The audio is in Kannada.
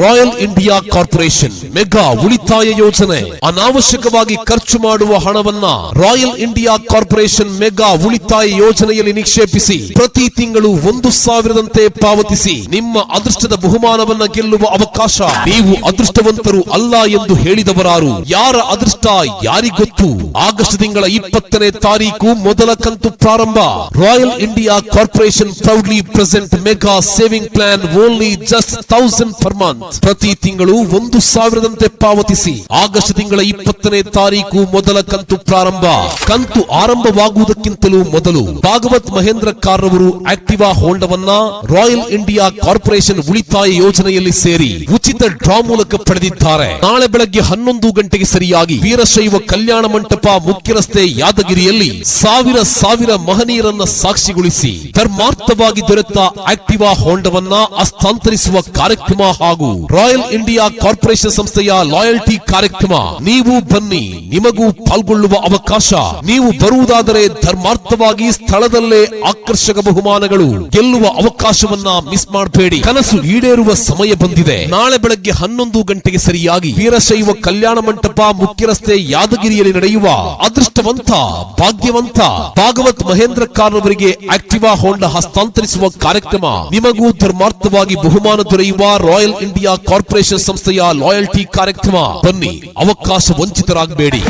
ರಾಯಲ್ ಇಂಡಿಯಾ ಕಾರ್ಪೊರೇಷನ್ ಮೆಗಾ ಉಳಿತಾಯ ಯೋಜನೆ. ಅನಾವಶ್ಯಕವಾಗಿ ಖರ್ಚು ಮಾಡುವ ಹಣವನ್ನ ರಾಯಲ್ ಇಂಡಿಯಾ ಕಾರ್ಪೊರೇಷನ್ ಮೆಗಾ ಉಳಿತಾಯ ಯೋಜನೆಯಲ್ಲಿ ನಿಕ್ಷೇಪಿಸಿ ಪ್ರತಿ ತಿಂಗಳು 1,000ದಂತೆ ಪಾವತಿಸಿ ನಿಮ್ಮ ಅದೃಷ್ಟದ ಬಹುಮಾನವನ್ನ ಗೆಲ್ಲುವ ಅವಕಾಶ. ನೀವು ಅದೃಷ್ಟವಂತರು ಅಲ್ಲ ಎಂದು ಹೇಳಿದವರಾರು? ಯಾರ ಅದೃಷ್ಟ ಯಾರಿಗೊತ್ತು? ಆಗಸ್ಟ್ ತಿಂಗಳ 20ನೇ ತಾರೀಕು ಮೊದಲ ಕಂತು ಪ್ರಾರಂಭ. Royal India corporation proudly present mega saving plan only just 1000 per month. ಪ್ರತಿ ತಿಂಗಳು 1,000ದಂತೆ ಪಾವತಿಸಿ. ಆಗಸ್ಟ್ ತಿಂಗಳ 20ನೇ ತಾರೀಕು ಮೊದಲ ಕಂತು ಪ್ರಾರಂಭ. ಕಂತು ಆರಂಭವಾಗುವುದಕ್ಕಿಂತಲೂ ಮೊದಲು ಭಾಗವತ್ ಮಹೇಂದ್ರ ಕಾರ್ ರವರು ಆಕ್ಟಿವಾ ಹೋಂಡವನ್ನ ರಾಯಲ್ ಇಂಡಿಯಾ ಕಾರ್ಪೊರೇಷನ್ ಉಳಿತಾಯ ಯೋಜನೆಯಲ್ಲಿ ಸೇರಿ ಉಚಿತ ಡ್ರಾ ಮೂಲಕ ಪಡೆದಿದ್ದಾರೆ. ನಾಳೆ ಬೆಳಗ್ಗೆ 11 ಗಂಟೆಗೆ ಸರಿಯಾಗಿ ವೀರಶೈವ ಕಲ್ಯಾಣ ಮಂಟಪ ಮುಖ್ಯ ರಸ್ತೆ ಯಾದಗಿರಿಯಲ್ಲಿ ಸಾವಿರ ಮಹನೀಯರನ್ನ ಸಾಕ್ಷಿಗೊಳಿಸಿ ಧರ್ಮಾರ್ಥವಾಗಿ ದೊರೆತ ಆಕ್ಟಿವಾ ಹೋಂಡವನ್ನ ಹಸ್ತಾಂತರಿಸುವ ಕಾರ್ಯಕ್ರಮ ಹಾಗೂ ರಾಯಲ್ ಇಂಡಿಯಾ ಕಾರ್ಪೊರೇಷನ್ ಸಂಸ್ಥೆಯ ಲಾಯಲ್ಟಿ ಕಾರ್ಯಕ್ರಮ. ನೀವು ಬನ್ನಿ, ನಿಮಗೂ ಪಾಲ್ಗೊಳ್ಳುವ ಅವಕಾಶ. ನೀವು ಬರುವುದಾದರೆ ಧರ್ಮಾರ್ಥವಾಗಿ ಸ್ಥಳದಲ್ಲೇ ಆಕರ್ಷಕ ಬಹುಮಾನಗಳು ಗೆಲ್ಲುವ ಅವಕಾಶವನ್ನ ಮಿಸ್ ಮಾಡಬೇಡಿ. ಕನಸು ಈಡೇರುವ ಸಮಯ ಬಂದಿದೆ. ನಾಳೆ ಬೆಳಗ್ಗೆ 11 ಗಂಟೆಗೆ ಸರಿಯಾಗಿ ವೀರಶೈವ ಕಲ್ಯಾಣ ಮಂಟಪ ಮುಖ್ಯ ರಸ್ತೆ ಯಾದಗಿರಿಯಲ್ಲಿ ನಡೆಯುವ ಅದೃಷ್ಟವಂತ ಭಾಗ್ಯವಂತ ಭಾಗವತ್ ಮಹೇಂದ್ರ ಕಾರ್ ಅವರಿಗೆ ಆಕ್ಟಿವಾ ಹೋಂಡಾ ಹಸ್ತಾಂತರಿಸುವ ಕಾರ್ಯಕ್ರಮ. ನಿಮಗೂ ಧರ್ಮಾರ್ಥವಾಗಿ ಬಹುಮಾನ ದೊರೆಯುವ ರಾಯಲ್ ಇಂಡಿಯಾ ಕಾರ್ಪೊರೇಷನ್ ಸಂಸ್ಥೆಯ ಲಾಯಲ್ಟಿ ಕಾರ್ಯಕ್ರಮ. ಬನ್ನಿ, ಅವಕಾಶ ವಂಚಿತರಾಗಬೇಡಿ.